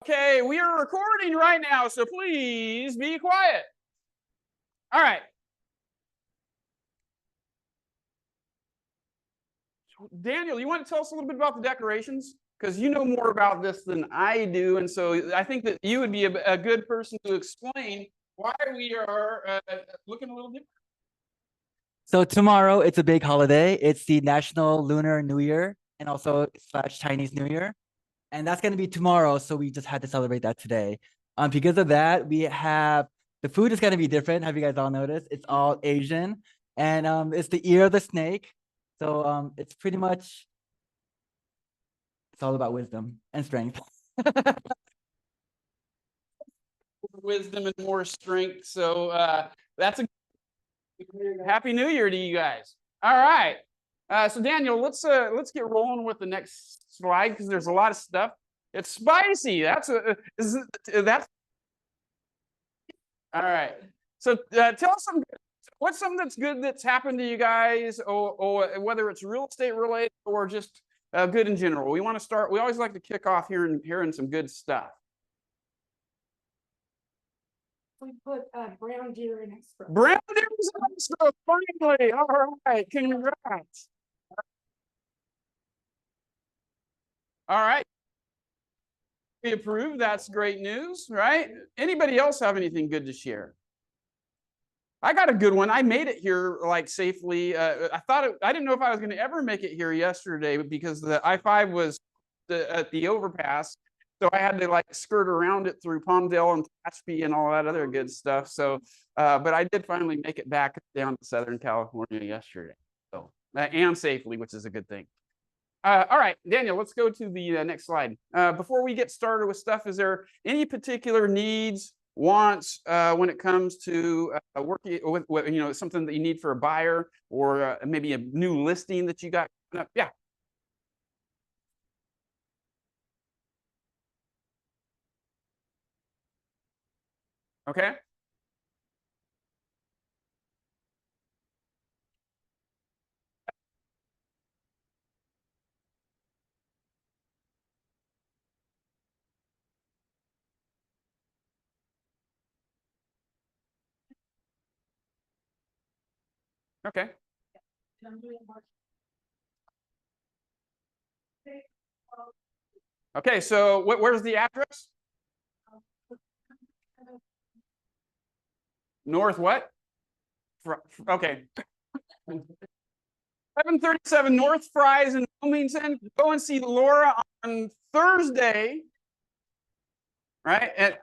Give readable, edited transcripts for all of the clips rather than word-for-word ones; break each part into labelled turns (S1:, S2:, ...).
S1: Okay, we are recording right now, so please be quiet. All right. Daniel, you want to tell us a little bit about the decorations? Because you know more about this than I do, and so I think that you would be a good person to explain why we are looking a little different.
S2: So tomorrow it's a big holiday. It's the National Lunar New Year and also / Chinese New Year. And that's going to be tomorrow. So we just had to celebrate that today. Because of that, we have the food is going to be different. Have you guys all noticed? It's all Asian. And it's the ear of the snake. So it's pretty much, it's all about wisdom and strength.
S1: Wisdom and more strength. So that's a Happy New Year to you guys. All right. So Daniel, let's get rolling with the next slide because there's a lot of stuff. It's spicy. That's all right. So tell us what's something that's good that's happened to you guys, or whether it's real estate related or just good in general. We want to start. We always like to kick off hearing some good stuff.
S3: We put brown deer in extra.
S1: Brown deer is extra, finally. All right, congrats. All right. We approve. That's great news, right? Anybody else have anything good to share? I got a good one. I made it here like safely. I didn't know if I was going to ever make it here yesterday because the I-5 was at the overpass. So I had to like skirt around it through Palmdale and Tehachapi and all that other good stuff. So, but I did finally make it back down to Southern California yesterday. So, and safely, which is a good thing. All right, Daniel, let's go to the next slide. Before we get started with stuff, is there any particular needs, wants when it comes to working with, something that you need for a buyer or maybe a new listing that you got coming up? Yeah. Okay. Okay. Okay, so where's the address? North what? Okay. 737 North Fries in Wilmington. Go and see Laura on Thursday. Right?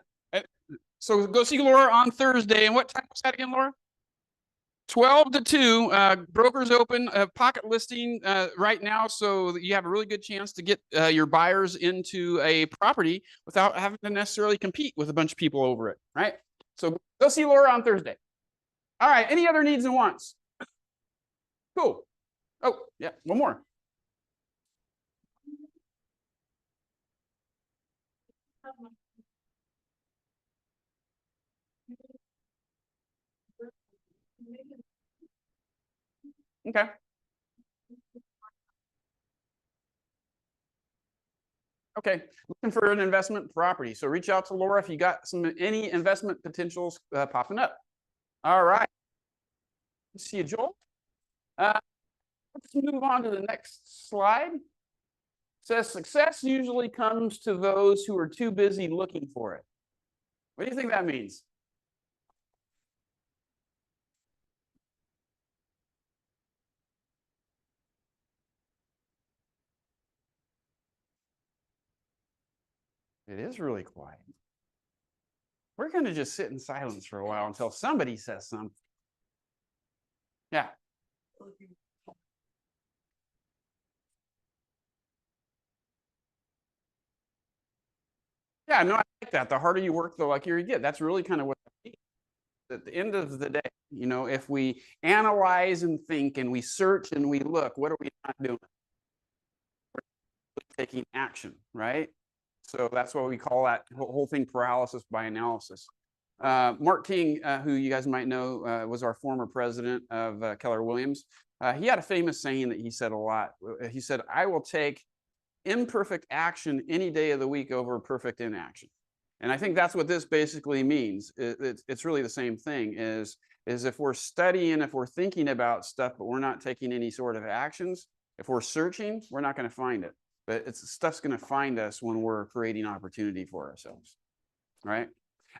S1: So go see Laura on Thursday. And what time was that again, Laura? 12 to 2. Brokers open a pocket listing right now, so that you have a really good chance to get your buyers into a property without having to necessarily compete with a bunch of people over it. Right? So go see Laura on Thursday. All right. Any other needs and wants? Cool. Oh, yeah. One more. Okay. Okay, looking for an investment property. So reach out to Laura if you got any investment potentials popping up. All right. Let's see you, Joel. Let's move on to the next slide. It says success usually comes to those who are too busy looking for it. What do you think that means? It is really quiet. We're going to just sit in silence for a while until somebody says something. Yeah. Yeah, no, I like that. The harder you work, the luckier you get. That's really kind of what at the end of the day, if we analyze and think and we search and we look, what are we not doing? We're taking action, right? So that's what we call that whole thing paralysis by analysis. Mark King, who you guys might know, was our former president of Keller Williams. He had a famous saying that he said a lot. He said, I will take imperfect action any day of the week over perfect inaction. And I think that's what this basically means. It's really the same thing, is if we're studying, if we're thinking about stuff, but we're not taking any sort of actions, if we're searching, we're not going to find it. But stuff's going to find us when we're creating opportunity for ourselves, right?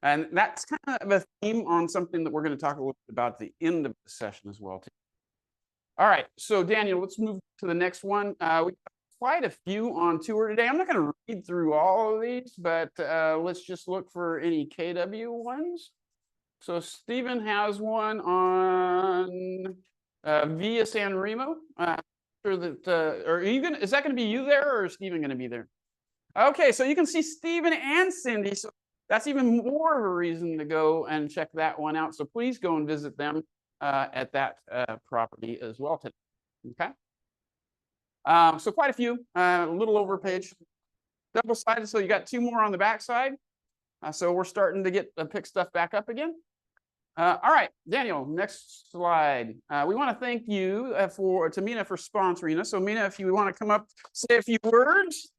S1: And that's kind of a theme on something that we're going to talk a little bit about at the end of the session as well, too. All right, so Daniel, let's move to the next one. We got quite a few on tour today. I'm not going to read through all of these, but let's just look for any KW ones. So Stephen has one on Via San Remo. Sure that, is that going to be you there, or is Stephen going to be there? Okay, so you can see Stephen and Cindy. So that's even more of a reason to go and check that one out. So please go and visit them at that property as well today. Okay. So quite a few, a little over a page, double-sided. So you got 2 more on the back side. So we're starting to pick stuff back up again. All right, Daniel, next slide. We want to thank you to Mina for sponsoring us. So Mina, if you want to come up, say a few words.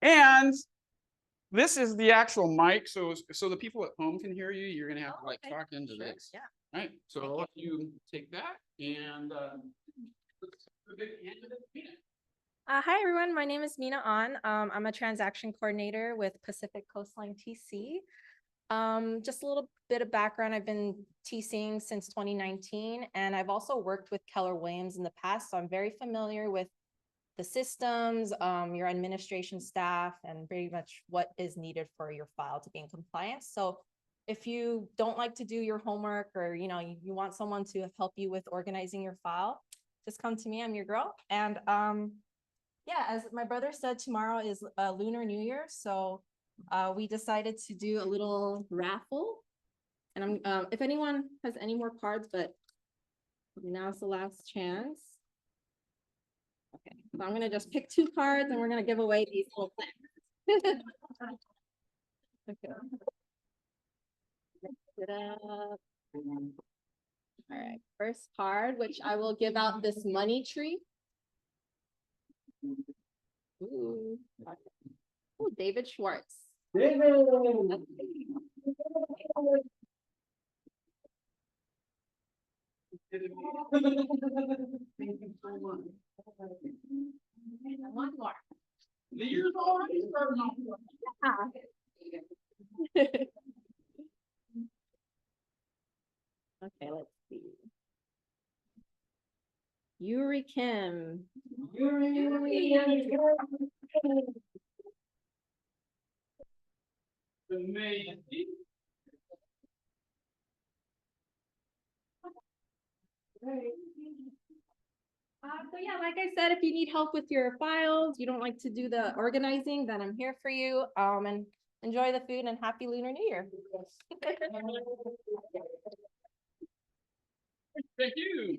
S1: And this is the actual mic, so the people at home can hear you. You're gonna have to like talk into this. Yeah. Right. So I'll let you take that and
S4: hi everyone, my name is Mina An. I'm a transaction coordinator with Pacific Coastline TC. Just a little bit of background. I've been TCing since 2019, and I've also worked with Keller Williams in the past, so I'm very familiar with the systems, your administration staff, and very much what is needed for your file to be in compliance. So if you don't like to do your homework, or you want someone to help you with organizing your file, just come to me. I'm your girl. And yeah, as my brother said, tomorrow is Lunar New Year, so we decided to do a little raffle. And if anyone has any more cards, but now's the last chance. Okay, so I'm gonna just pick 2 cards and we're gonna give away these little things. Okay. Mix it up. All right, first card, which I will give out this money tree. Ooh, okay. Ooh, David Schwartz. One more.
S1: The year's already starting off.
S4: Okay, let's see. Yuri Kim.
S1: Amazing.
S4: So yeah, like I said, if you need help with your files, you don't like to do the organizing, then I'm here for you. And enjoy the food and happy Lunar New Year.
S1: Thank you.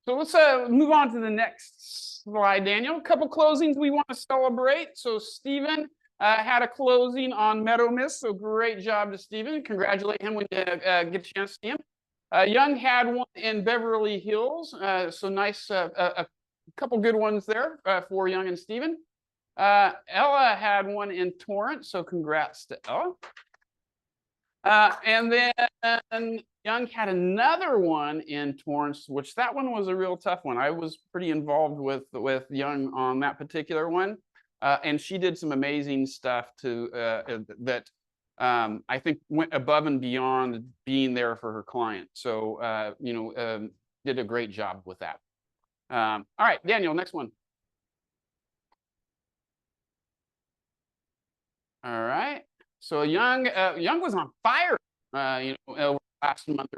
S1: So let's move on to the next slide, Daniel. A couple closings we want to celebrate. So Stephen had a closing on Meadow Mist, so great job to Stephen. Congratulate him when you get a chance to see him. Young had one in Beverly Hills, so nice, a couple good ones there for Young and Stephen. Ella had one in Torrance, so congrats to Ella. And then Young had another one in Torrance, which that one was a real tough one. I was pretty involved with Young on that particular one. And she did some amazing stuff that I think went above and beyond being there for her client. So, did a great job with that. All right, Daniel, next one. All right. So Young was on fire, last month.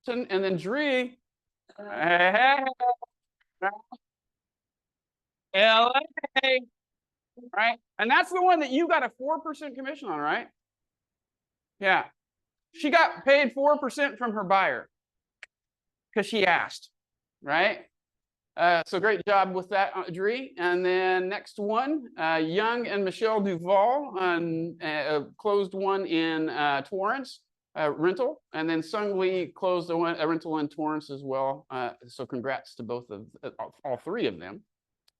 S1: And then Dree. LA, right? And that's the one that you got a 4% commission on, right? Yeah. She got paid 4% from her buyer because she asked, right? So great job with that, Dree. And then next one, Young and Michelle Duval closed one in Torrance. rental, and then Sung Lee closed a rental in Torrance as well. So congrats to both of all three of them.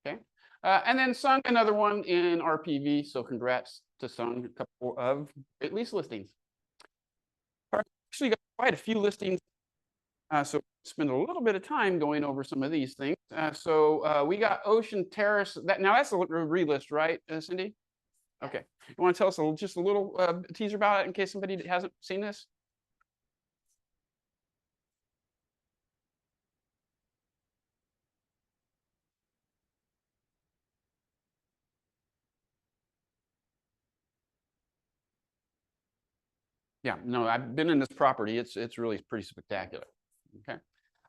S1: Okay, and then Sung another one in RPV. So congrats to Sung, a couple of great lease listings. Actually, got quite a few listings. So spend a little bit of time going over some of these things. So we got Ocean Terrace. Now that's a relist, right, Cindy? Okay. You want to tell us just a little teaser about it in case somebody hasn't seen this? Yeah, no, I've been in this property. It's really pretty spectacular. Okay.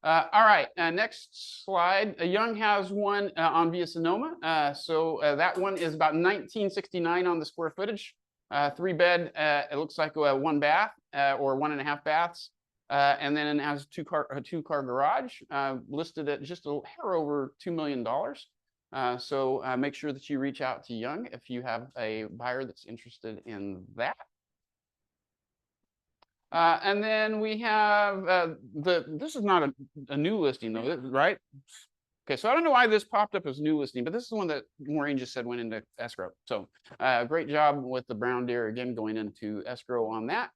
S1: All right, next slide. Young has one on Via Sonoma. So that one is about 1969 on the square footage. 3-bed, it looks like 1 bath or 1.5 baths. And then it has a two-car garage listed at just a hair over $2 million. So make sure that you reach out to Young if you have a buyer that's interested in that. And then we have this is not a new listing though, right? Okay, so I don't know why this popped up as new listing, but this is the one that Maureen just said went into escrow. So great job with the brown deer again going into escrow on that.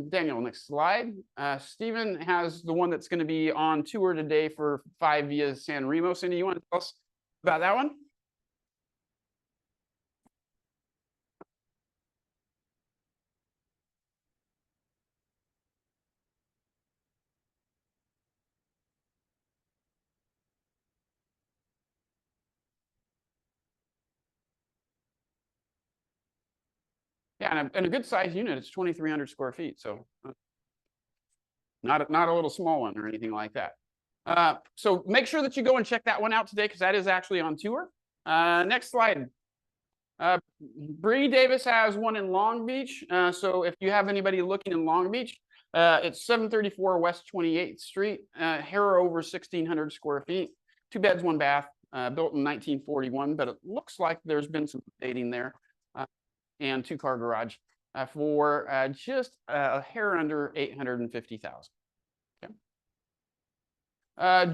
S1: Daniel, next slide. Stephen has the one that's going to be on tour today for 5 via San Remo. Cindy, you want to tell us about that one? Yeah, and a good size unit. It's 2,300 square feet, so not a little small one or anything like that. So make sure that you go and check that one out today because that is actually on tour. Next slide. Bree Davis has one in Long Beach. So if you have anybody looking in Long Beach, it's 734 West 28th Street, hair over 1,600 square feet, 2 beds, 1 bath, built in 1941, but it looks like there's been some updating there, and 2-car garage for just a hair under 850,000. Okay.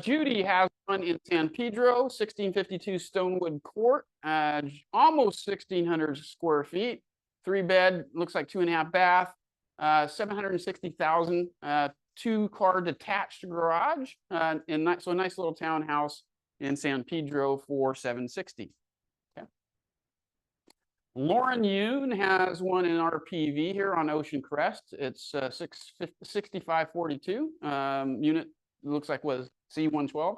S1: Judy has one in San Pedro, 1652 Stonewood Court, almost 1,600 square feet, 3-bed, looks like 2.5 bath, 760,000, 2-car detached garage, so a nice little townhouse in San Pedro for 760. Okay. Lauren Yoon has one in RPV here on Ocean Crest. It's 6542 unit. Looks like was C112,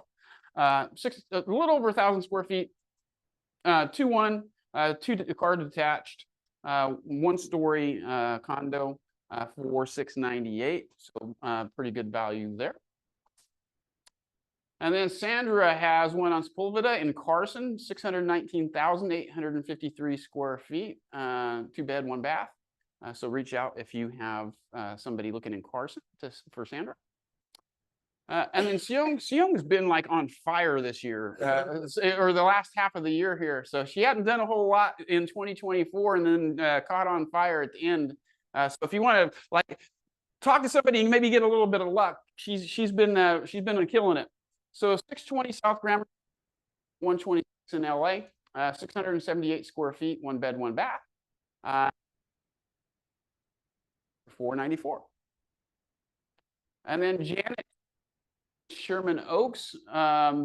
S1: a little over 1,000 square feet, 2-car detached, 1-story condo for 698. So pretty good value there. And then Sandra has one on Sepulveda in Carson, 619,853 square feet, 2-bed, 1 bath. So reach out if you have somebody looking in Carson for Sandra. And then Seung's been like on fire this year, or the last half of the year here. So she hadn't done a whole lot in 2024, and then caught on fire at the end. So if you want to like talk to somebody and maybe get a little bit of luck, she's been killing it. So 620 South Grammar, 126 in LA, 678 square feet, 1 bed, 1 bath, 494. And then Janet Sherman Oaks.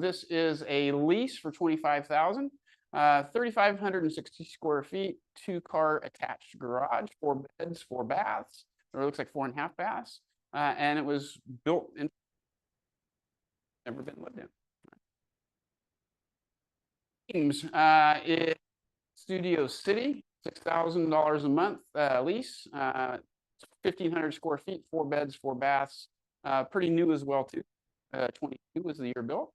S1: This is a lease for 25,000, 3,560 square feet, 2-car attached garage, 4 beds, 4 baths, or it looks like 4.5 baths, and it was built in. Never been lived in. Studio City, $6,000 a month lease, 1,500 square feet, 4 beds, 4 baths, pretty new as well too. 22 was the year built.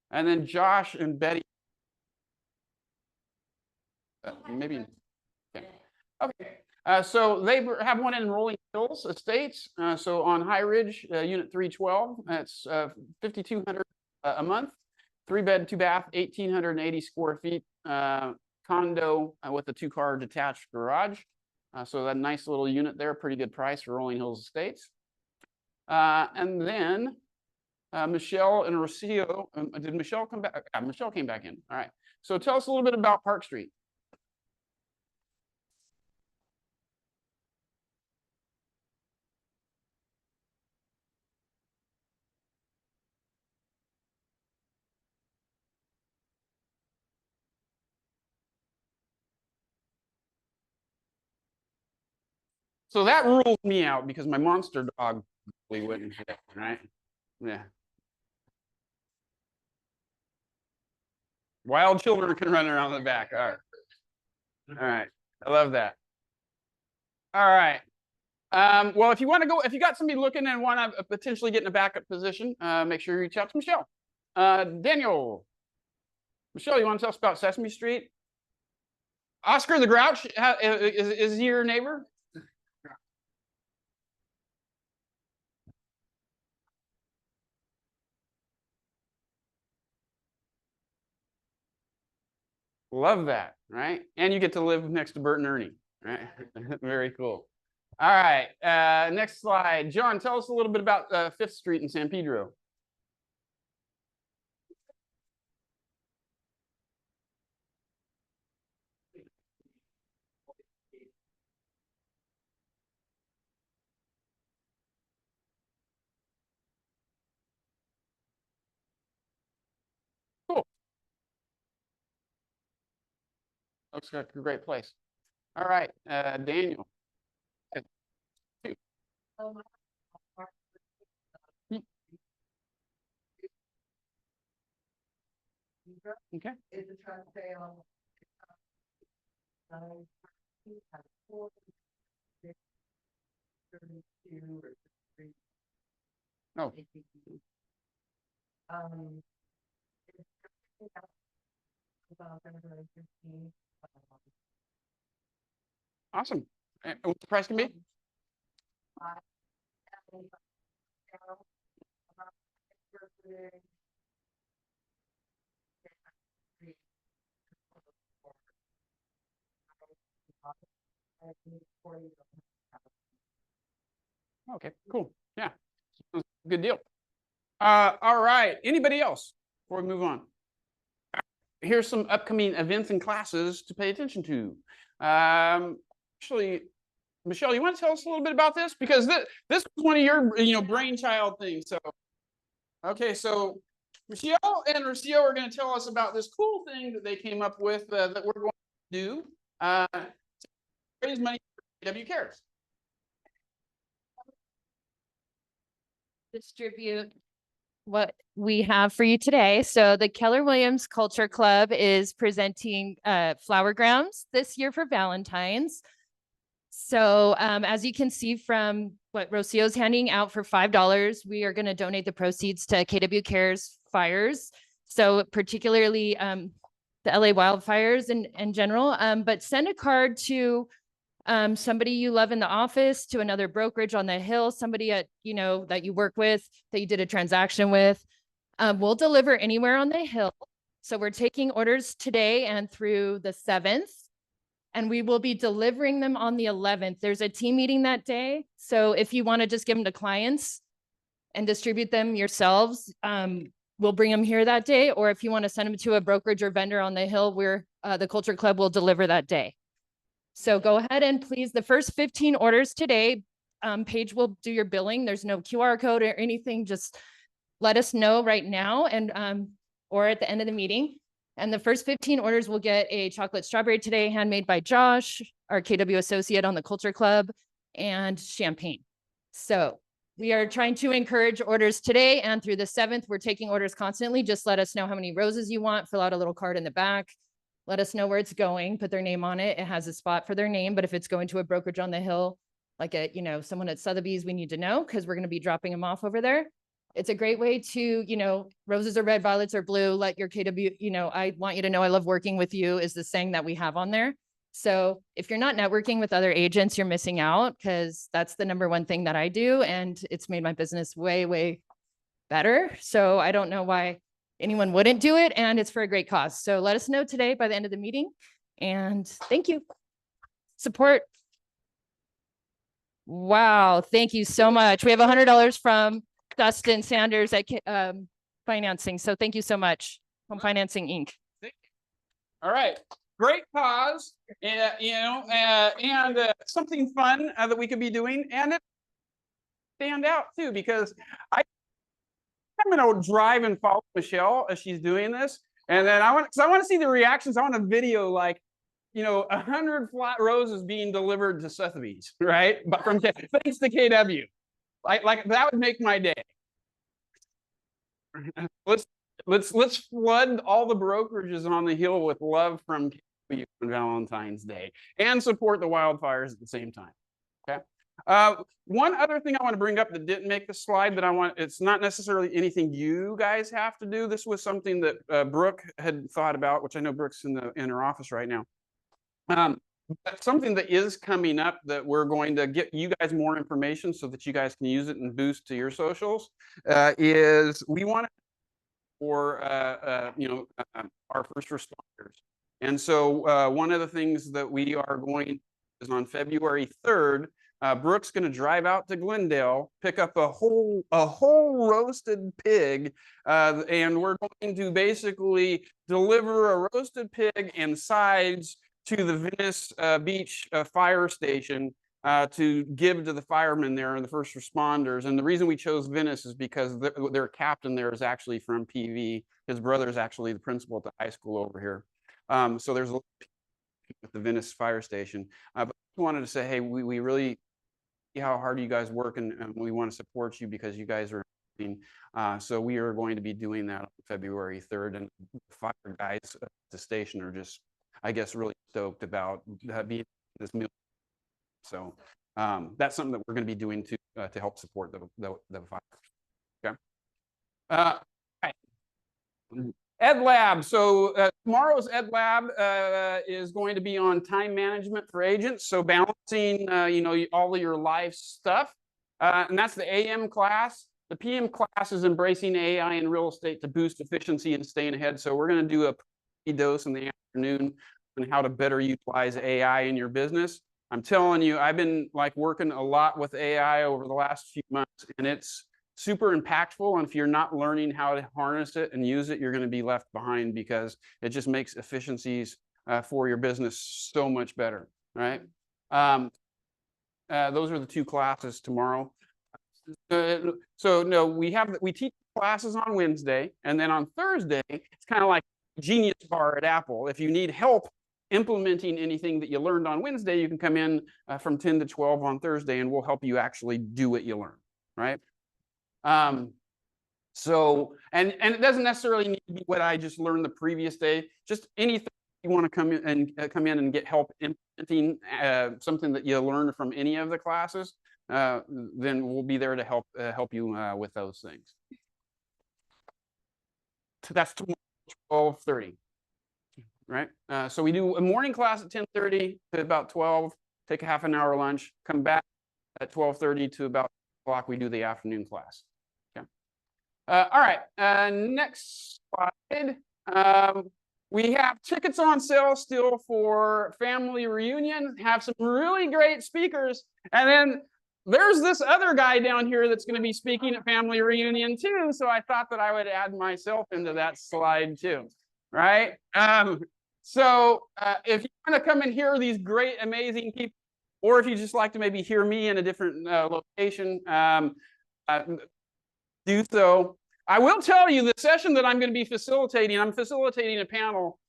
S1: And then Josh and Betty. Maybe. Okay. Okay. So they have one in Rolling Hills Estates. So on High Ridge, Unit 312, that's 5,200 a month, 3-bed, 2 bath, 1,880 square feet, condo with a 2-car detached garage. So that nice little unit there, pretty good price for Rolling Hills Estates. And then Michelle and Rocio, did Michelle come back? Michelle came back in. All right. So tell us a little bit about Park Street. So that rules me out because my monster dog wouldn't fit, right? Yeah. Wild children can run around the back. All right. All right. I love that. All right. Well, if you want to go, if you got somebody looking and want to potentially get in a backup position, make sure you reach out to Michelle. Daniel. Michelle, you want to tell us about Sesame Street? Oscar the Grouch, is he your neighbor? Love that, right? And you get to live next to Bert and Ernie, right? Very cool. All right, next slide. John, tell us a little bit about 5th Street in San Pedro. Cool. Looks like a great place. All right, Daniel. Okay.
S5: Is a truck sale.
S1: Oh. Awesome. And what the price can be? Okay, cool. Yeah, good deal. All right. Anybody else before we move on? Here's some upcoming events and classes to pay attention to. Actually, Michelle, you want to tell us a little bit about this? Because this was one of your brainchild things. So, okay, so Michelle and Rocio are going to tell us about this cool thing that they came up with that we're going to do. Raise money for KW Cares.
S6: Distribute what we have for you today. So the Keller Williams Culture Club is presenting flower grounds this year for Valentine's. So as you can see from what Rocio's handing out for $5, we are going to donate the proceeds to KW Cares fires. So particularly the LA wildfires in general, but send a card to somebody you love in the office, to another brokerage on the hill, somebody that you work with, that you did a transaction with. We'll deliver anywhere on the hill. So we're taking orders today and through the 7th, and we will be delivering them on the 11th. There's a team meeting that day. So if you want to just give them to clients and distribute them yourselves, we'll bring them here that day. Or if you want to send them to a brokerage or vendor on the hill, where the Culture Club will deliver that day. So go ahead and please, the first 15 orders today, Paige will do your billing. There's no QR code or anything. Just let us know right now, and or at the end of the meeting. And the first 15 orders will get a chocolate strawberry today, handmade by Josh, our KW associate on the Culture Club, and champagne. So we are trying to encourage orders today and through the 7th. We're taking orders constantly. Just let us know how many roses you want. Fill out a little card in the back. Let us know where it's going, put their name on it. It has a spot for their name, but if it's going to a brokerage on the hill, like someone at Sotheby's, we need to know, because we're going to be dropping them off over there. It's a great way to, roses are red, violets are blue. Let your KW, I want you to know I love working with you is the saying that we have on there. So if you're not networking with other agents, you're missing out, because that's the #1 thing that I do. And it's made my business way, way better. So I don't know why anyone wouldn't do it, and it's for a great cause. So let us know today by the end of the meeting, and thank you. Support Wow, thank you so much. We have $100 from Dustin Sanders at financing. So thank you so much. Home Financing Inc.
S1: All right, great cause, and something fun that we could be doing, and it stand out too because I'm gonna drive and follow Michelle as she's doing this, and then I want to see the reactions. I want a video like 100 flat roses being delivered to Sotheby's, right? But from thanks to KW, like that would make my day. Let's flood all the brokerages on the hill with love from KW on Valentine's Day and support the wildfires at the same time. Okay. One other thing I want to bring up that didn't make the slide that it's not necessarily anything you guys have to do. This was something that Brooke had thought about, which I know Brooke's in her office right now. But something that is coming up that we're going to get you guys more information so that you guys can use it and boost to your socials is we want to for our first responders. And so one of the things that we are going is on February 3rd, Brooke's going to drive out to Glendale, pick up a whole roasted pig, and we're going to basically deliver a roasted pig and sides to the Venice Beach fire station to give to the firemen there and the first responders. And the reason we chose Venice is because their captain there is actually from PV. His brother is actually the principal at the high school over here. So there's a at the Venice fire station. But I wanted to say, hey, we really see how hard you guys work, and we want to support you because you guys are amazing. So we are going to be doing that on February 3rd, and the fire guys at the station are just, I guess, really stoked about being this meal. So that's something that we're going to be doing to help support the fire. Okay. Right. Ed Lab. So tomorrow's Ed Lab is going to be on time management for agents. So balancing, all of your life stuff, and that's the AM class. The PM class is embracing AI in real estate to boost efficiency and staying ahead. So we're going to do a dose in the afternoon on how to better utilize AI in your business. I'm telling you, I've been working a lot with AI over the last few months, and it's super impactful. And if you're not learning how to harness it and use it, you're going to be left behind because it just makes efficiencies for your business so much better, right? Those are the two classes tomorrow. So no, we teach classes on Wednesday, and then on Thursday, it's kind of like Genius Bar at Apple. If you need help implementing anything that you learned on Wednesday, you can come in from 10 to 12 on Thursday, and we'll help you actually do what you learn, right? So, and it doesn't necessarily need to be what I just learned the previous day. Just anything you want to come in and get help implementing something that you learned from any of the classes, then we'll be there to help you with those things. So that's 12:30. Right? So we do a morning class at 10:30 to about 12, take a half an hour lunch, come back at 12:30 to about 1 o'clock. We do the afternoon class. Okay. All right. Next slide. We have tickets on sale still for family reunion. Have some really great speakers. And then there's this other guy down here that's going to be speaking at family reunion too. So I thought that I would add myself into that slide too. Right? So if you want to come and hear these great, amazing people, or if you just like to maybe hear me in a different location, do so. I will tell you the session that I'm going to be facilitating, I'm facilitating a panel.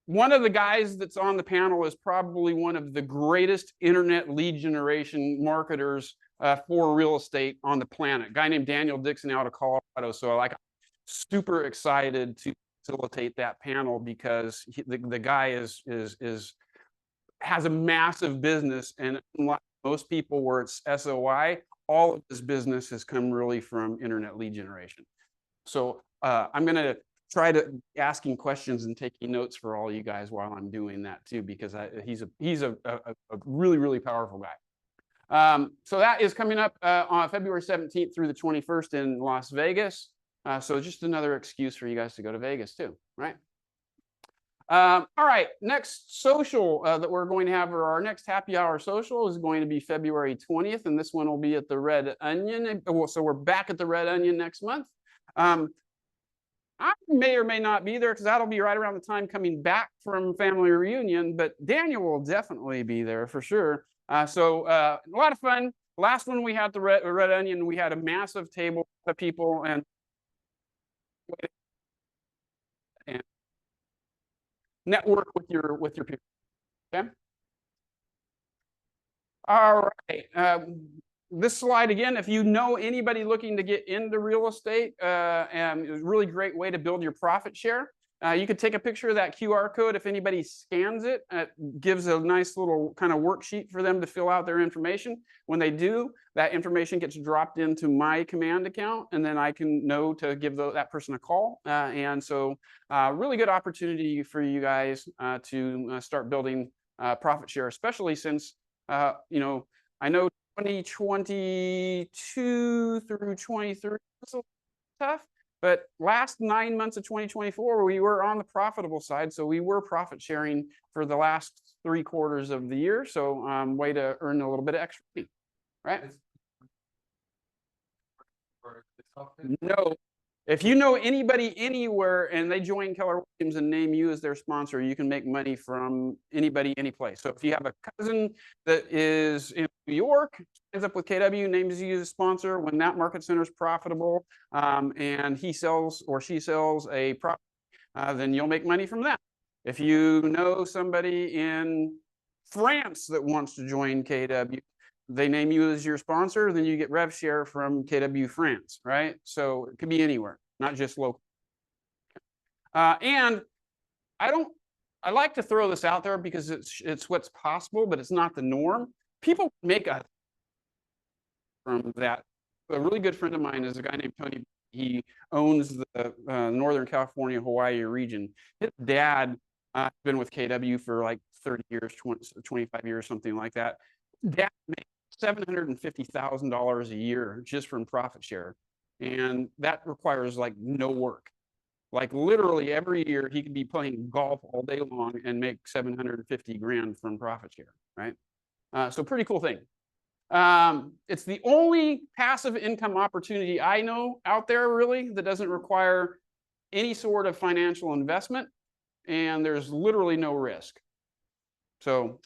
S1: One of the guys that's on the panel is probably one of the greatest internet lead generation marketers for real estate on the planet. A guy named Daniel Dixon out of Colorado. So I'm super excited to facilitate that panel because the guy has a massive business, and unlike most people where it's SOI, all of his business has come really from internet lead generation. So I'm going to try to asking questions and taking notes for all you guys while I'm doing that too, because he's a really, really powerful guy. So that is coming up on February 17th through the 21st in Las Vegas. So just another excuse for you guys to go to Vegas too, right? All right, next social that we're going to have, or our next happy hour social, is going to be February 20th, and this one will be at the Red Onion. Well, so we're back at the Red Onion next month. I may or may not be there because that'll be right around the time coming back from family reunion, but Daniel will definitely be there for sure. So a lot of fun. Last one we had the Red Onion, we had a massive table of people and network with your people. Okay. All right. This slide again, if you know anybody looking to get into real estate, and it's a really great way to build your profit share. You could take a picture of that QR code. If anybody scans it, it gives a nice little kind of worksheet for them to fill out their information. When they do, that information gets dropped into my command account, and then I can know to give that person a call. And so really good opportunity for you guys to start building profit share, especially since, you know, I know 2022 through 23 was a little tough, but last 9 months of 2024, we were on the profitable side. So we were profit sharing for the last 3 quarters of the year. So way to earn a little bit of extra, right? No. If you know anybody anywhere and they join Keller Williams and name you as their sponsor, you can make money from anybody, any place. So if you have a cousin that is in New York, ends up with KW, names you as a sponsor, when that market center is profitable, and he sells or she sells a product, then you'll make money from that. If you know somebody in France that wants to join KW, they name you as your sponsor, then you get rev share from KW France, right? So it could be anywhere, not just local. And I like to throw this out there because it's what's possible, but it's not the norm. People make a from that. A really good friend of mine is a guy named Tony. He owns the Northern California, Hawaii region. His dad has been with KW for like 30 years, 25 years, something like that. Dad makes $750,000 a year just from profit share. And that requires like no work. Like literally every year he could be playing golf all day long and make 750 grand from profit share, right? So pretty cool thing. It's the only passive income opportunity I know out there really that doesn't require any sort of financial investment, and there's literally no risk. So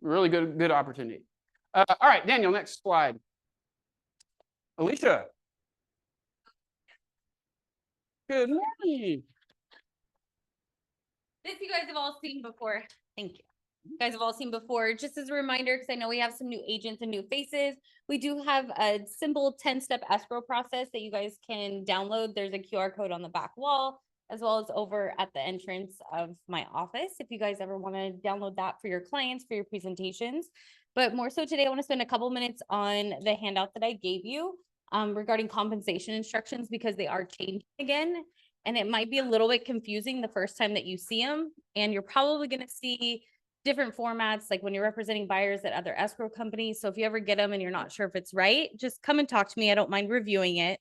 S1: really good opportunity. All right, Daniel, next slide. Alicia. Good morning.
S5: This you guys have all seen before. Thank you. You guys have all seen before. Just as a reminder, because I know we have some new agents and new faces, we do have a simple 10-step escrow process that you guys can download. There's a QR code on the back wall, as well as over at the entrance of my office, if you guys ever want to download that for your clients, for your presentations. But more so today, I want to spend a couple minutes on the handout that I gave you regarding compensation instructions, because they are changing again. And it might be a little bit confusing the first time that you see them. And you're probably going to see different formats, like when you're representing buyers at other escrow companies. So if you ever get them and you're not sure if it's right, just come and talk to me. I don't mind reviewing it.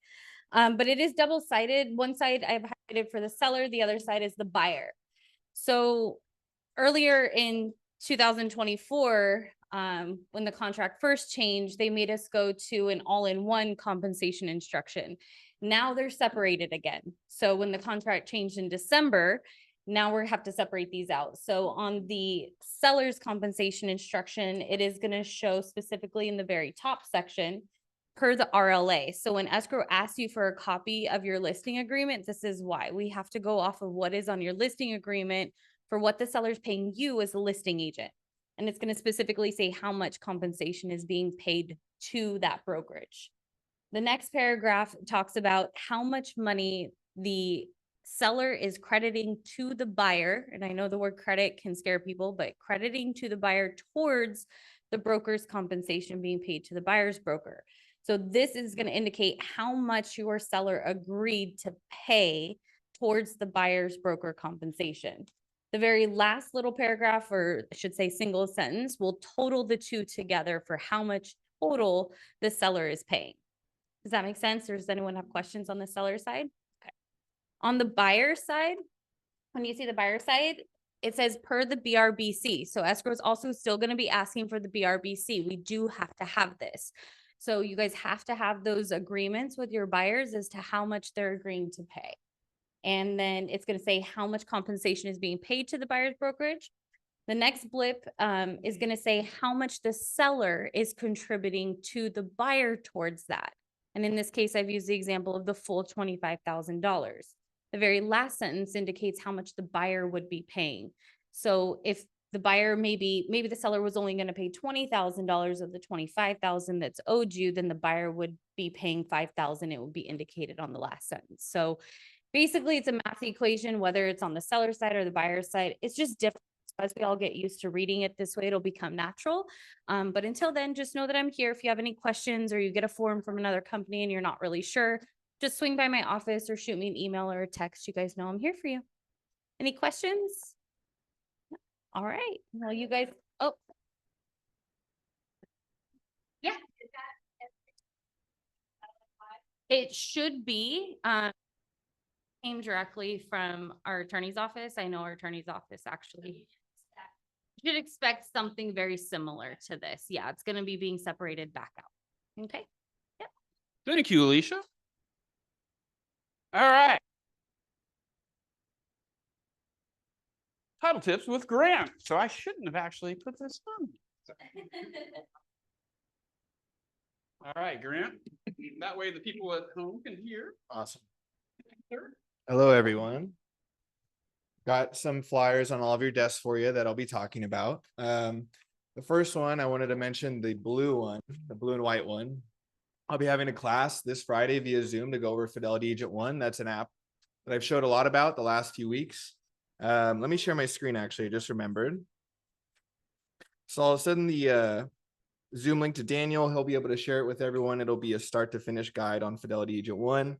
S5: But it is double-sided. One side I've highlighted for the seller, the other side is the buyer. So earlier in 2024, when the contract first changed, they made us go to an all-in-one compensation instruction. Now they're separated again. So when the contract changed in December, now we have to separate these out. So on the seller's compensation instruction, it is going to show specifically in the very top section per the RLA. So when escrow asks you for a copy of your listing agreement, this is why we have to go off of what is on your listing agreement for what the seller's paying you as a listing agent. And it's going to specifically say how much compensation is being paid to that brokerage. The next paragraph talks about how much money the seller is crediting to the buyer. And I know the word credit can scare people, but crediting to the buyer towards the broker's compensation being paid to the buyer's broker. So this is going to indicate how much your seller agreed to pay towards the buyer's broker compensation. The very last little paragraph, or I should say single sentence, will total the two together for how much total the seller is paying. Does that make sense? Or does anyone have questions on the seller side? Okay. On the buyer side, when you see the buyer side, it says per the BRBC. So escrow is also still going to be asking for the BRBC. We do have to have this. So you guys have to have those agreements with your buyers as to how much they're agreeing to pay. And then it's going to say how much compensation is being paid to the buyer's brokerage. The next blip is going to say how much the seller is contributing to the buyer towards that. And in this case, I've used the example of the full $25,000. The very last sentence indicates how much the buyer would be paying. So if the buyer maybe the seller was only going to pay $20,000 of the $25,000 that's owed you, then the buyer would be paying $5,000. It would be indicated on the last sentence. So basically, it's a math equation, whether it's on the seller side or the buyer side. It's just different. As we all get used to reading it this way, it'll become natural. But until then, just know that I'm here. If you have any questions or you get a form from another company and you're not really sure, just swing by my office or shoot me an email or a text. You guys know I'm here for you. Any questions? All right. Well, you guys, oh. Yeah. It should be, came directly from our attorney's office. I know our attorney's office actually should expect something very similar to this. Yeah, it's going to be being separated back out. Okay. Yep.
S1: Thank you, Alicia. All right. Title tips with Grant. So I shouldn't have actually put this on. All right, Grant. That way the people at home can hear.
S7: Awesome. Hello, everyone. Got some flyers on all of your desks for you that I'll be talking about. The first one, I wanted to mention the blue one, the blue and white one. I'll be having a class this Friday via Zoom to go over Fidelity Agent One. That's an app that I've showed a lot about the last few weeks. Let me share my screen, actually, I just remembered. So I'll send the Zoom link to Daniel. He'll be able to share it with everyone. It'll be a start to finish guide on Fidelity Agent One.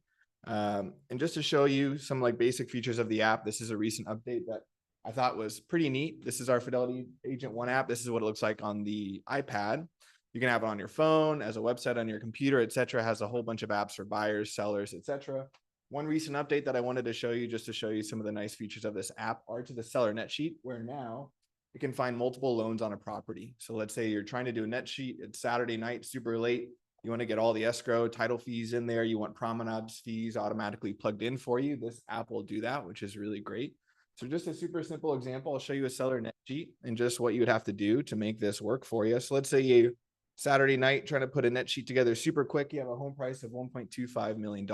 S7: And just to show you some like basic features of the app, this is a recent update that I thought was pretty neat. This is our Fidelity Agent One app. This is what it looks like on the iPad. You can have it on your phone, as a website on your computer, etc. Has a whole bunch of apps for buyers, sellers, etc. One recent update that I wanted to show you, just to show you some of the nice features of this app, are to the seller net sheet, where now you can find multiple loans on a property. So let's say you're trying to do a net sheet. It's Saturday night, super late. You want to get all the escrow title fees in there. You want promenade fees automatically plugged in for you. This app will do that, which is really great. So just a super simple example. I'll show you a seller net sheet and just what you would have to do to make this work for you. So let's say you Saturday night trying to put a net sheet together super quick. You have a home price of $1.25 million.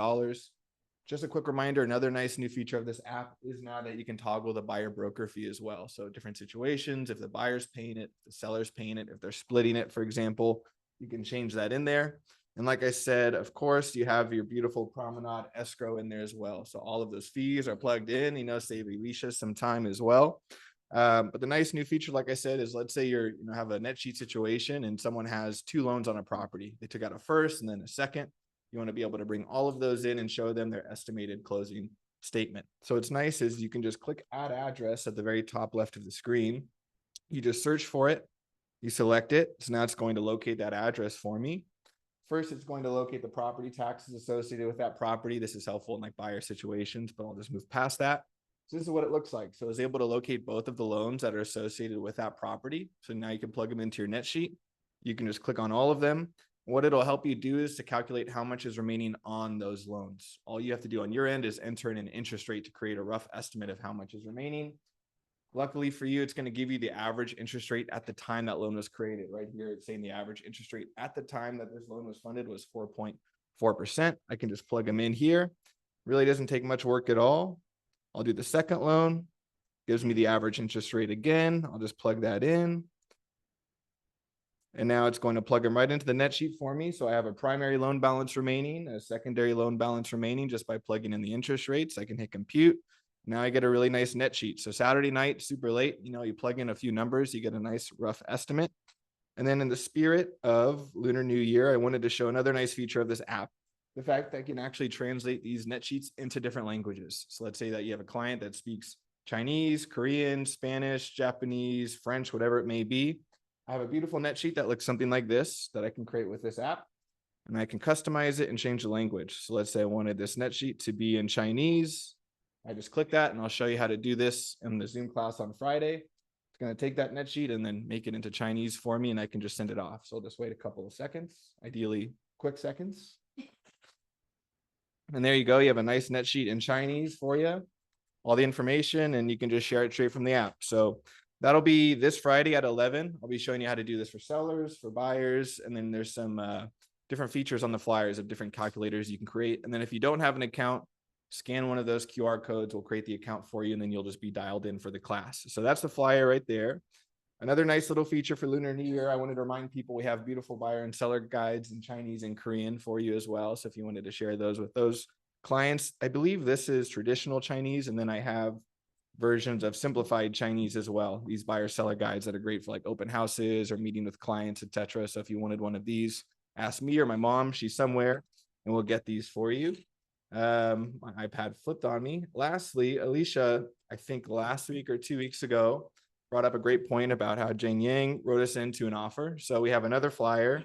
S7: Just a quick reminder, another nice new feature of this app is now that you can toggle the buyer broker fee as well. So different situations, if the buyer's paying it, the seller's paying it, if they're splitting it, for example, you can change that in there. And like I said, of course, you have your beautiful promenade escrow in there as well. So all of those fees are plugged in, save Alicia some time as well. But the nice new feature, like I said, is let's say you're, have a net sheet situation and someone has two loans on a property. They took out a first and then a second. You want to be able to bring all of those in and show them their estimated closing statement. So it's nice is you can just click add address at the very top left of the screen. You just search for it. You select it. So now it's going to locate that address for me. First, it's going to locate the property taxes associated with that property. This is helpful in like buyer situations, but I'll just move past that. So this is what it looks like. So I was able to locate both of the loans that are associated with that property. So now you can plug them into your net sheet. You can just click on all of them. What it'll help you do is to calculate how much is remaining on those loans. All you have to do on your end is enter in an interest rate to create a rough estimate of how much is remaining. Luckily for you, it's going to give you the average interest rate at the time that loan was created. Right here, it's saying the average interest rate at the time that this loan was funded was 4.4%. I can just plug them in here. Really doesn't take much work at all. I'll do the second loan. Gives me the average interest rate again. I'll just plug that in. And now it's going to plug them right into the net sheet for me. So I have a primary loan balance remaining, a secondary loan balance remaining just by plugging in the interest rates. I can hit compute. Now I get a really nice net sheet. So Saturday night, super late, you plug in a few numbers, you get a nice rough estimate. And then in the spirit of Lunar New Year, I wanted to show another nice feature of this app. The fact that I can actually translate these net sheets into different languages. So let's say that you have a client that speaks Chinese, Korean, Spanish, Japanese, French, whatever it may be. I have a beautiful net sheet that looks something like this that I can create with this app. And I can customize it and change the language. So let's say I wanted this net sheet to be in Chinese. I just click that and I'll show you how to do this in the Zoom class on Friday. It's going to take that net sheet and then make it into Chinese for me, and I can just send it off. So I'll just wait a couple of seconds, ideally quick seconds. And there you go. You have a nice net sheet in Chinese for you, all the information, and you can just share it straight from the app. So that'll be this Friday at 11. I'll be showing you how to do this for sellers, for buyers, and then there's some different features on the flyers of different calculators you can create. And then if you don't have an account, scan one of those QR codes, we'll create the account for you, and then you'll just be dialed in for the class. So that's the flyer right there. Another nice little feature for Lunar New Year, I wanted to remind people we have beautiful buyer and seller guides in Chinese and Korean for you as well. So if you wanted to share those with those clients, I believe this is traditional Chinese, and then I have versions of simplified Chinese as well. These buyer seller guides that are great for like open houses or meeting with clients, etc. So if you wanted one of these, ask me or my mom, she's somewhere, and we'll get these for you. My iPad flipped on me. Lastly, Alicia, I think last week or 2 weeks ago, brought up a great point about how Jane Yang wrote us into an offer. So we have another flyer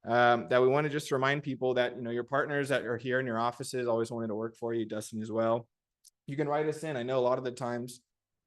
S7: that we want to just remind people that, you know, your partners that are here in your offices always wanted to work for you, Dustin as well. You can write us in. I know a lot of the times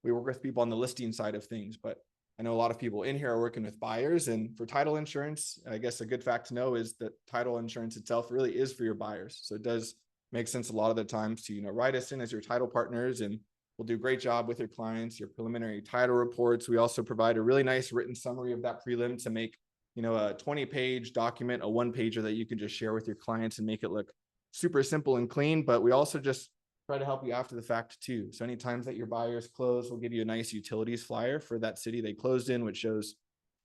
S7: we work with people on the listing side of things, but I know a lot of people in here are working with buyers. And for title insurance, I guess a good fact to know is that title insurance itself really is for your buyers. So it does make sense a lot of the times to, you know, write us in as your title partners, and we'll do a great job with your clients, your preliminary title reports. We also provide a really nice written summary of that prelim to make, you know, a 20-page document, a one-pager that you can just share with your clients and make it look super simple and clean. But we also just try to help you after the fact too. So any times that your buyers close, we'll give you a nice utilities flyer for that city they closed in, which shows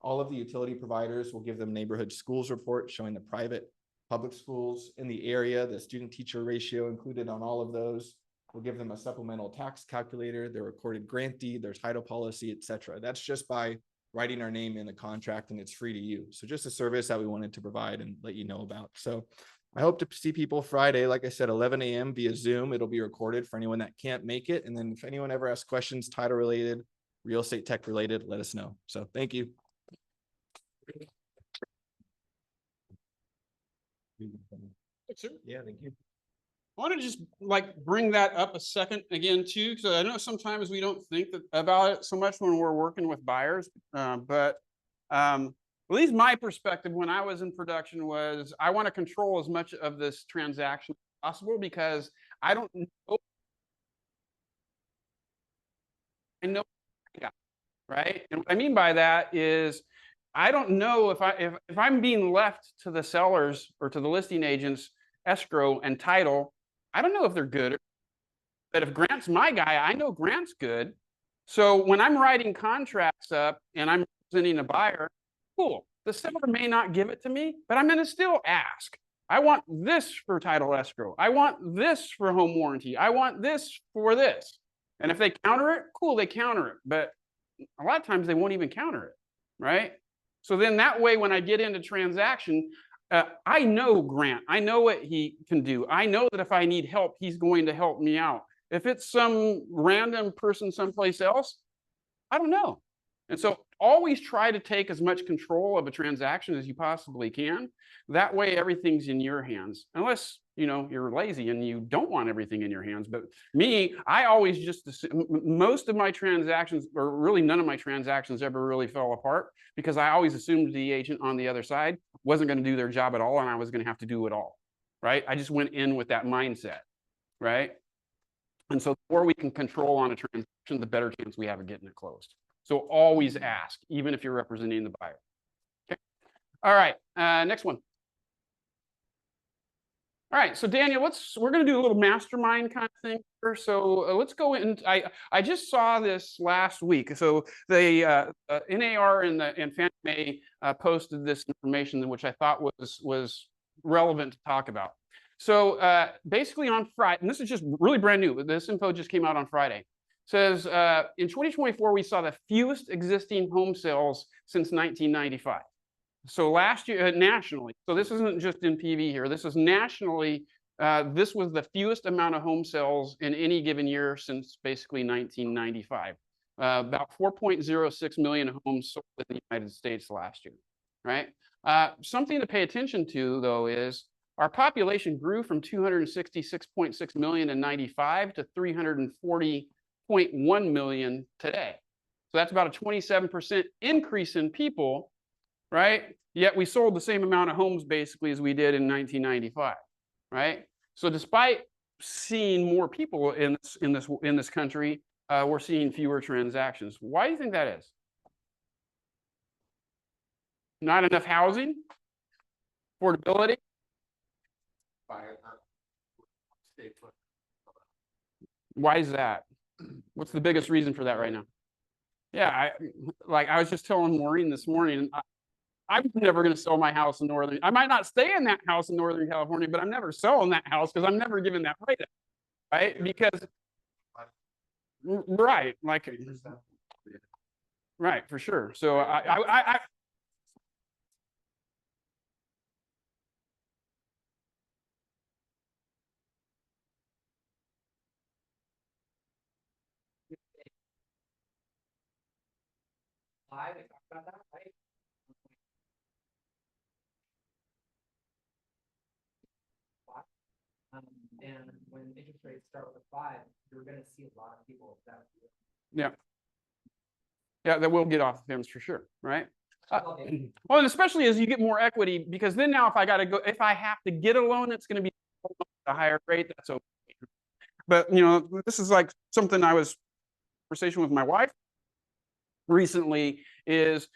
S7: all of the utility providers. We'll give them neighborhood schools report showing the private public schools in the area, the student teacher ratio included on all of those. We'll give them a supplemental tax calculator, their recorded grant deed, their title policy, etc. That's just by writing our name in the contract, and it's free to you. So just a service that we wanted to provide and let you know about. So I hope to see people Friday, like I said, 11 a.m. via Zoom. It'll be recorded for anyone that can't make it. And then if anyone ever has questions, title related, real estate tech related, let us know. So thank you. Yeah, thank you.
S1: I want to just like bring that up a second again too, because I know sometimes we don't think about it so much when we're working with buyers, but at least my perspective when I was in production was I want to control as much of this transaction as possible, because I don't know. I know, right? And what I mean by that is I don't know if I'm being left to the sellers or to the listing agents, escrow and title. I don't know if they're good, but if Grant's my guy, I know Grant's good. So when I'm writing contracts up and I'm presenting a buyer, cool. The seller may not give it to me, but I'm going to still ask. I want this for title escrow. I want this for home warranty. I want this for this. And if they counter it, cool, they counter it. But a lot of times they won't even counter it, right? So then that way, when I get into transaction, I know Grant. I know what he can do. I know that if I need help, he's going to help me out. If it's some random person someplace else, I don't know. And so always try to take as much control of a transaction as you possibly can. That way, everything's in your hands, unless, you know, you're lazy and you don't want everything in your hands. But me, I always just assume, most of my transactions, or really none of my transactions ever really fell apart, because I always assumed the agent on the other side wasn't going to do their job at all, and I was going to have to do it all, right? I just went in with that mindset, right? And so the more we can control on a transaction, the better chance we have of getting it closed. So always ask, even if you're representing the buyer. Okay. All right. Next one. All right. So Daniel, we're going to do a little mastermind kind of thing here. So let's go in. I just saw this last week. So the NAR and Fannie Mae posted this information, which I thought was relevant to talk about. So basically on Friday, and this is just really brand new, but this info just came out on Friday. Says in 2024, we saw the fewest existing home sales since 1995. So last year, nationally, so this isn't just in PV here, this is nationally, this was the fewest amount of home sales in any given year since basically 1995. About 4.06 million homes sold in the United States last year, right? Something to pay attention to, though, is our population grew from 266.6 million in 95 to 340.1 million today. So that's about a 27% increase in people, right? Yet we sold the same amount of homes basically as we did in 1995, right? So despite seeing more people in this country, we're seeing fewer transactions. Why do you think that is? Not enough housing, affordability. Why is that? What's the biggest reason for that right now? Yeah, I was just telling Maureen this morning, I'm never going to sell my house in Northern. I might not stay in that house in Northern California, but I'm never selling that house because I'm never giving that rate up, right? Because, right, like, right, for sure. So I
S2: And when interest rates start with 5, you're gonna see a lot of people that.
S1: yeah. Yeah, that will get off the fence for sure, right? Well, and especially as you get more equity, because then now if I have to get a loan, it's going to be a higher rate. That's okay. But this is like something conversation with my wife recently is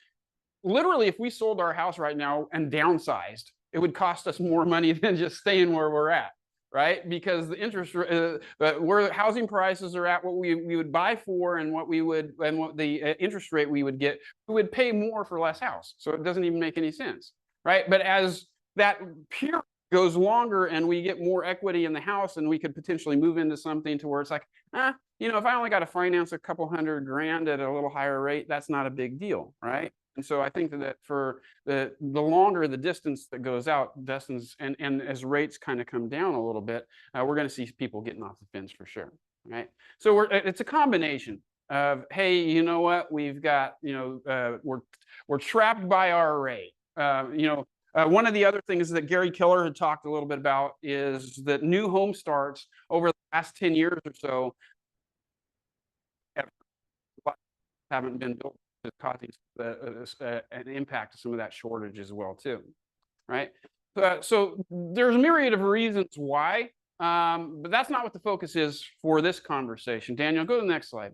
S1: literally if we sold our house right now and downsized, it would cost us more money than just staying where we're at. Right, because the interest where housing prices are at, what we would buy for, and what the interest rate we would get, we would pay more for less house. So it doesn't even make any sense, right? But as that period goes longer and we get more equity in the house, and we could potentially move into something to where it's like, if I only got to finance a couple $100,000 at a little higher rate, that's not a big deal, right? And so I think that for the longer the distance that goes out, and as rates kind of come down a little bit, we're going to see people getting off the fence for sure, right? So it's a combination of, hey, you know what, we've got, we're trapped by our rate. One of the other things that Gary Killer had talked a little bit about is that new home starts over the last 10 years or so haven't been built, is causing an impact to some of that shortage as well too, right? So there's a myriad of reasons why, but that's not what the focus is for this conversation. Daniel, go to the next slide.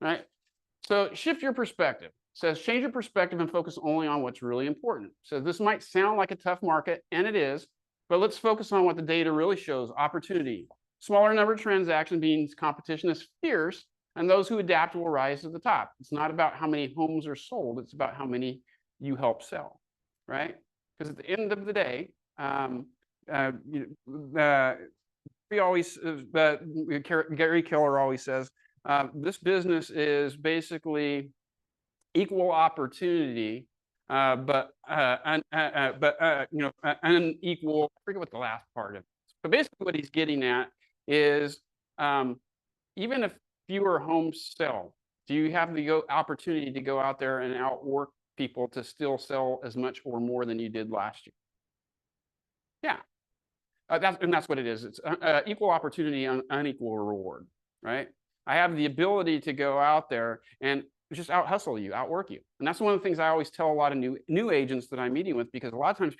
S1: All right. So shift your perspective. It says change your perspective and focus only on what's really important. So this might sound like a tough market, and it is, but let's focus on what the data really shows: opportunity. Smaller number of transactions means competition is fierce, and those who adapt will rise to the top. It's not about how many homes are sold. It's about how many you help sell, right? Because at the end of the day, Gary Killer always says, this business is basically equal opportunity, but unequal. I forget what the last part of it is. But basically what he's getting at is, even if fewer homes sell, do you have the opportunity to go out there and outwork people to still sell as much or more than you did last year? Yeah, that's what it is. It's equal opportunity, unequal reward, right? I have the ability to go out there and just out hustle you, outwork you. And that's one of the things I always tell a lot of new agents that I'm meeting with, because a lot of times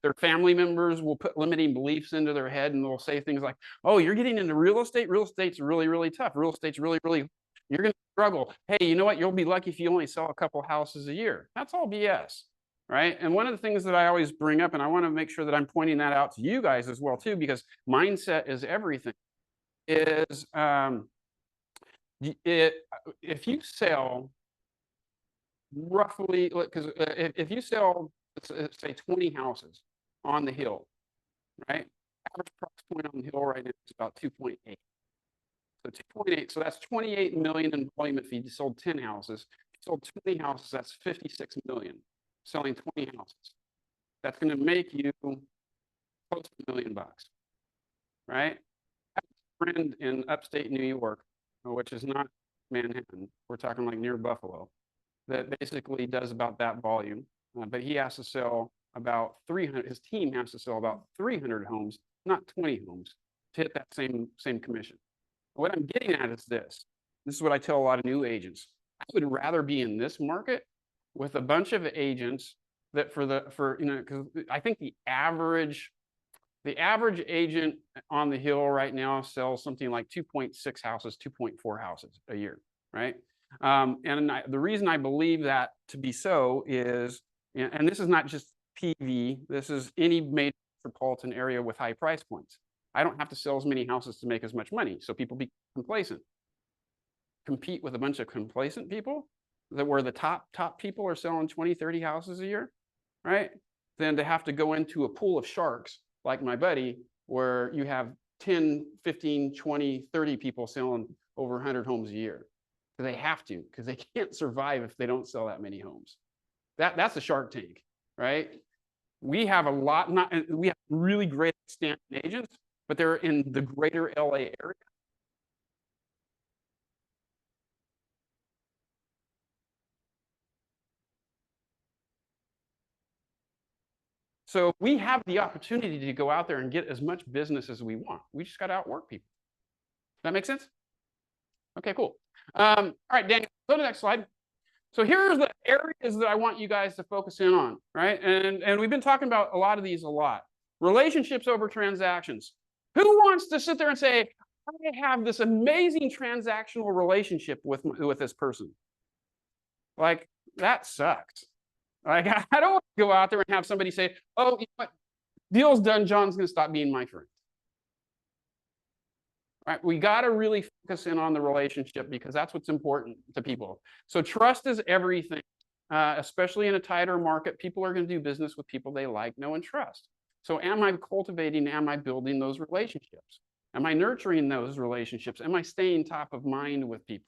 S1: their family members will put limiting beliefs into their head, and they'll say things like, oh, you're getting into real estate. Real estate's really, really tough. Real estate's really, really, you're going to struggle. Hey, you know what? You'll be lucky if you only sell a couple houses a year. That's all BS, right? And one of the things that I always bring up, and I want to make sure that I'm pointing that out to you guys as well too, because mindset is everything, is if you sell roughly, because if you sell, let's say 20 houses on the hill, right? Average price point on the hill right now is about 2.8. So 2.8, so that's 28 million in volume. If you sold 10 houses, if you sold 20 houses, that's 56 million. Selling 20 houses, that's going to make you close to $1 million, right? I have a friend in upstate New York, which is not Manhattan. We're talking like near Buffalo, that basically does about that volume, but he has to sell about 300, his team has to sell about 300 homes, not 20 homes, to hit that same commission. What I'm getting at is this. This is what I tell a lot of new agents. I would rather be in this market with a bunch of agents that because I think the average agent on the hill right now sells something like 2.6 houses, 2.4 houses a year, right? The reason I believe that to be so is, and this is not just PV, this is any major metropolitan area with high price points. I don't have to sell as many houses to make as much money, so people be complacent. Compete with a bunch of complacent people where the top people are selling 20, 30 houses a year, right? Then to have to go into a pool of sharks like my buddy, where you have 10, 15, 20, 30 people selling over 100 homes a year. They have to, because they can't survive if they don't sell that many homes. That's a Shark Tank, right? We have we have really great standing agents, but they're in the greater LA area. So we have the opportunity to go out there and get as much business as we want. We just got to outwork people. That make sense? Okay, cool. All right, Daniel, go to the next slide. So here's the areas that I want you guys to focus in on, right? And we've been talking about a lot of these a lot. Relationships over transactions. Who wants to sit there and say, I have this amazing transactional relationship with this person? Like, that sucks. Like, I don't want to go out there and have somebody say, oh, you know what? Deal's done, John's going to stop being my friend. Right, we got to really focus in on the relationship because that's what's important to people. So trust is everything, especially in a tighter market. People are going to do business with people they like, know, and trust. So am I cultivating, am I building those relationships? Am I nurturing those relationships? Am I staying top of mind with people?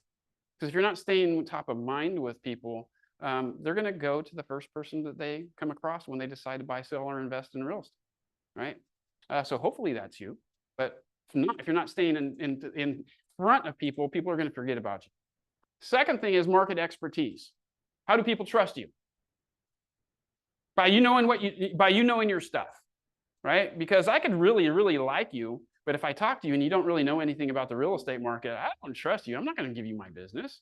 S1: Because if you're not staying top of mind with people, they're going to go to the first person that they come across when they decide to buy, sell, or invest in real estate, right? So hopefully that's you. But if you're not staying in front of people, people are going to forget about you. Second thing is market expertise. How do people trust you? By you knowing your stuff, right? Because I could really, really like you, but if I talk to you and you don't really know anything about the real estate market, I don't trust you. I'm not going to give you my business,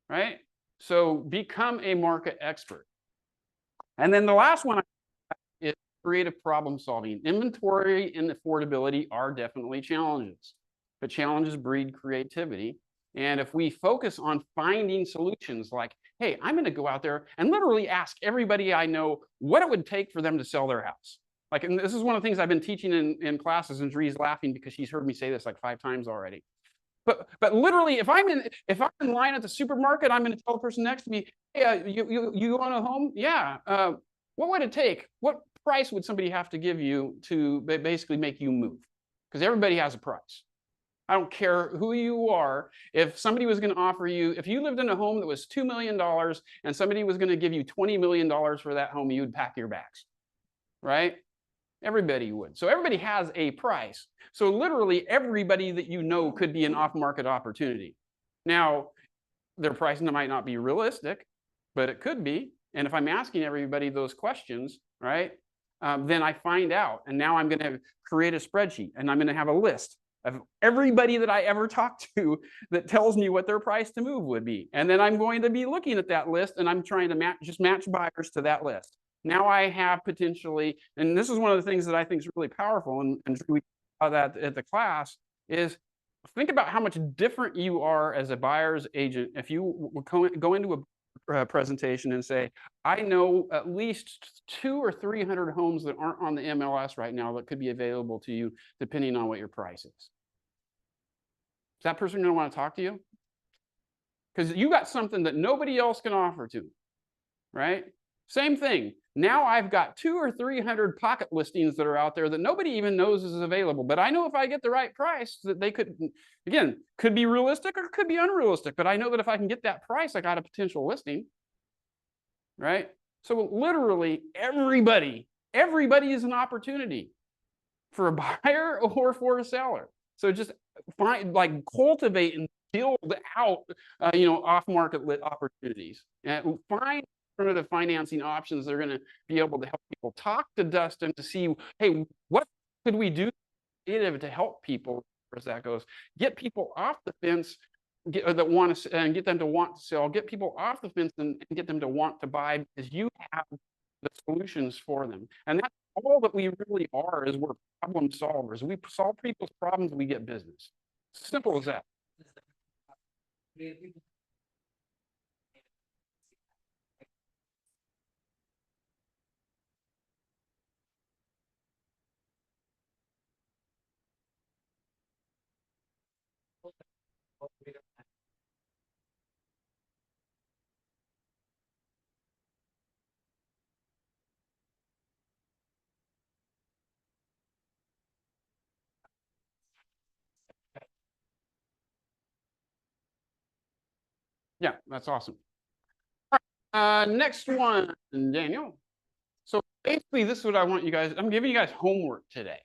S1: right? So become a market expert. And then the last one is creative problem solving. Inventory and affordability are definitely challenges, but challenges breed creativity. And if we focus on finding solutions like, hey, I'm going to go out there and literally ask everybody I know what it would take for them to sell their house. Like, and this is one of the things I've been teaching in classes, and Dree's laughing because she's heard me say this like 5 times already. But literally, if I'm in line at the supermarket, I'm going to tell the person next to me, hey, you want a home? Yeah. What would it take? What price would somebody have to give you to basically make you move? Because everybody has a price. I don't care who you are. If somebody was going to offer you, if you lived in a home that was $2 million and somebody was going to give you $20 million for that home, you'd pack your bags, right? Everybody would. So everybody has a price. So literally everybody that you know could be an off-market opportunity. Now, their pricing might not be realistic, but it could be. And if I'm asking everybody those questions, right, then I find out. And now I'm going to create a spreadsheet, and I'm going to have a list of everybody that I ever talked to that tells me what their price to move would be. And then I'm going to be looking at that list, and I'm trying to match buyers to that list. Now I have potentially, and this is one of the things that I think is really powerful, and we saw that at the class, is think about how much different you are as a buyer's agent if you go into a presentation and say, I know at least 200 or 300 homes that aren't on the MLS right now that could be available to you depending on what your price is. Is that person going to want to talk to you? Because you got something that nobody else can offer to, right? Same thing. Now I've got 200 or 300 pocket listings that are out there that nobody even knows is available. But I know if I get the right price that they could, again, could be realistic or could be unrealistic. But I know that if I can get that price, I got a potential listing, right? So literally everybody is an opportunity for a buyer or for a seller. So just cultivate and build out, off-market opportunities, and find alternative financing options that are going to be able to help people. Talk to Dustin to see, hey, what could we do to help people as that goes? Get people off the fence that want to, and get them to want to sell. Get people off the fence and get them to want to buy, because you have the solutions for them. And that's all that we really are, is we're problem solvers. We solve people's problems, we get business. Simple as that. Yeah, that's awesome. Next one, Daniel. So basically, this is what I want you guys, I'm giving you guys homework today.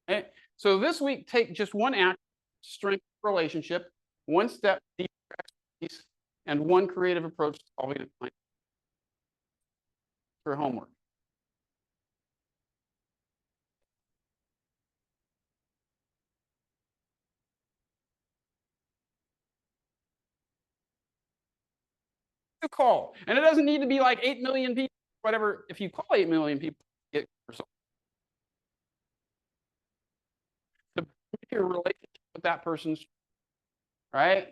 S1: Okay? So this week, take just one act, strength relationship, one step, deep expertise, and one creative approach to solving a client for homework. You call, and it doesn't need to be like 8 million people, whatever. If you call 8 million people, get your relationship with that person's right.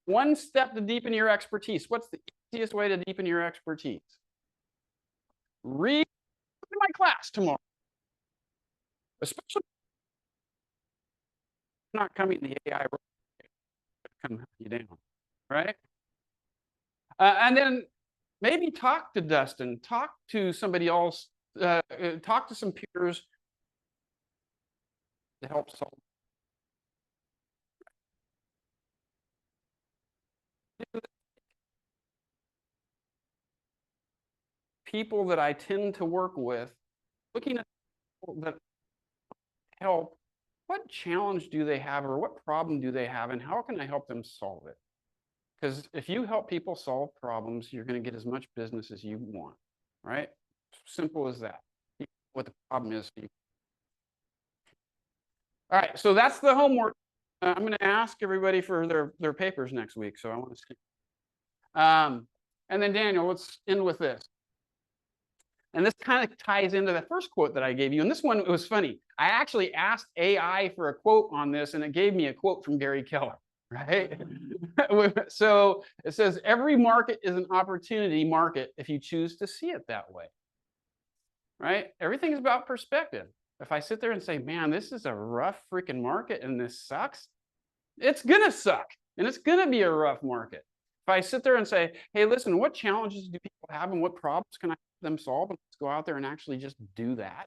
S1: One step to deepen your expertise. What's the easiest way to deepen your expertise? Read my class tomorrow, especially not coming to the AI come you down, right? And then maybe talk to Dustin, talk to somebody else, talk to some peers to help solve. People that I tend to work with, looking at people that help, what challenge do they have, or what problem do they have, and how can I help them solve it? Because if you help people solve problems, you're going to get as much business as you want, right? Simple as that. What the problem is. All right, so that's the homework. I'm going to ask everybody for their papers next week, so I want to see. And then Daniel, let's end with this. And this kind of ties into the first quote that I gave you. And this one, it was funny. I actually asked AI for a quote on this, and it gave me a quote from Gary Keller, right? So it says, every market is an opportunity market if you choose to see it that way, right? Everything is about perspective. If I sit there and say, man, this is a rough freaking market and this sucks, it's going to suck. And it's going to be a rough market. If I sit there and say, hey, listen, what challenges do people have and what problems can I help them solve? And let's go out there and actually just do that.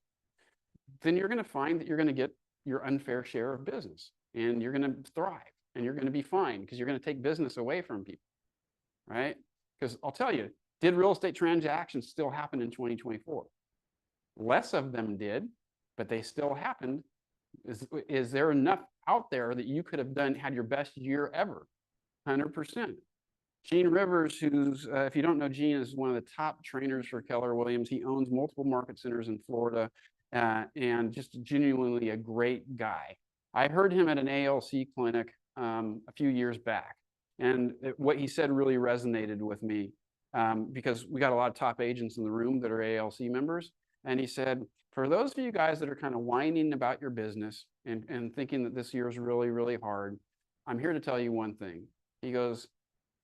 S1: Then you're going to find that you're going to get your unfair share of business, and you're going to thrive, and you're going to be fine, because you're going to take business away from people, right? Because I'll tell you, did real estate transactions still happen in 2024? Less of them did, but they still happened. Is there enough out there that you could have had your best year ever? 100%. Gene Rivers, who's, if you don't know, Gene is one of the top trainers for Keller Williams. He owns multiple market centers in Florida, and just genuinely a great guy. I heard him at an ALC clinic a few years back, and what he said really resonated with me, because we got a lot of top agents in the room that are ALC members. And he said, for those of you guys that are kind of whining about your business and thinking that this year is really, really hard, I'm here to tell you one thing. He goes,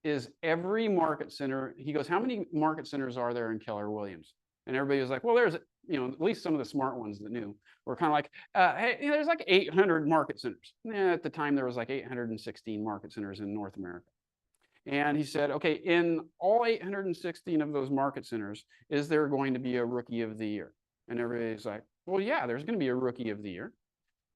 S1: is every market center, he goes, how many market centers are there in Keller Williams? And everybody was like, well, there's, at least some of the smart ones that knew were kind of like, hey, there's like 800 market centers. At the time, there was like 816 market centers in North America. And he said, okay, in all 816 of those market centers, is there going to be a rookie of the year? And everybody's like, well, yeah, there's going to be a rookie of the year.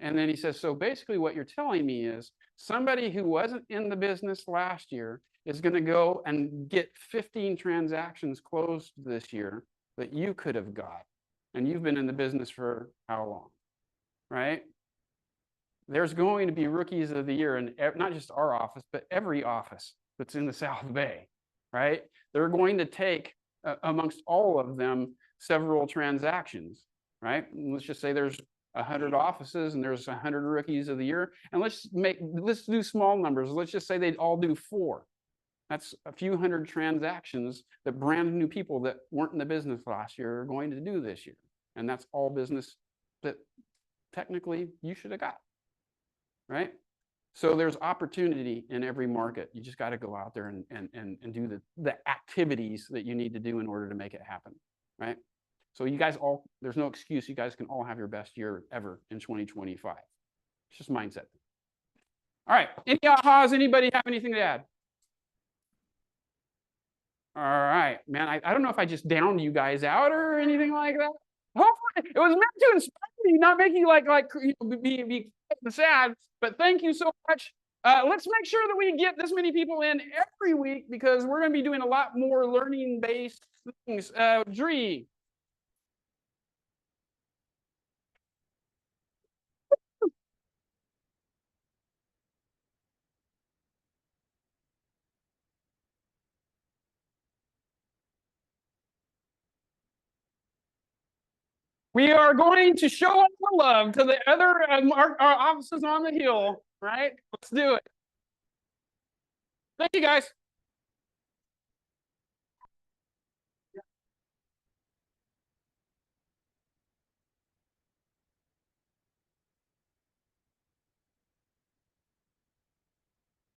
S1: And then he says, so basically what you're telling me is somebody who wasn't in the business last year is going to go and get 15 transactions closed this year that you could have got. And you've been in the business for how long, right? There's going to be rookies of the year in not just our office, but every office that's in the South Bay, right? They're going to take amongst all of them, several transactions, right? And let's just say there's 100 offices and there's 100 rookies of the year. And let's do small numbers. Let's just say they'd all do 4. That's a few hundred transactions that brand new people that weren't in the business last year are going to do this year. And that's all business that technically you should have got, right? So there's opportunity in every market. You just got to go out there and do the activities that you need to do in order to make it happen, right? So you guys all, there's no excuse. You guys can all have your best year ever in 2025. It's just mindset. All right, any ahas? Anybody have anything to add? All right, man, I don't know if I just downed you guys out or anything like that. Hopefully, it was meant to inspire me, not make you like you know, be sad. But thank you so much. Let's make sure that we get this many people in every week because we're going to be doing a lot more learning-based things. Dree. We are going to show our love to the other our offices on the hill, right? Let's do it. Thank you, guys.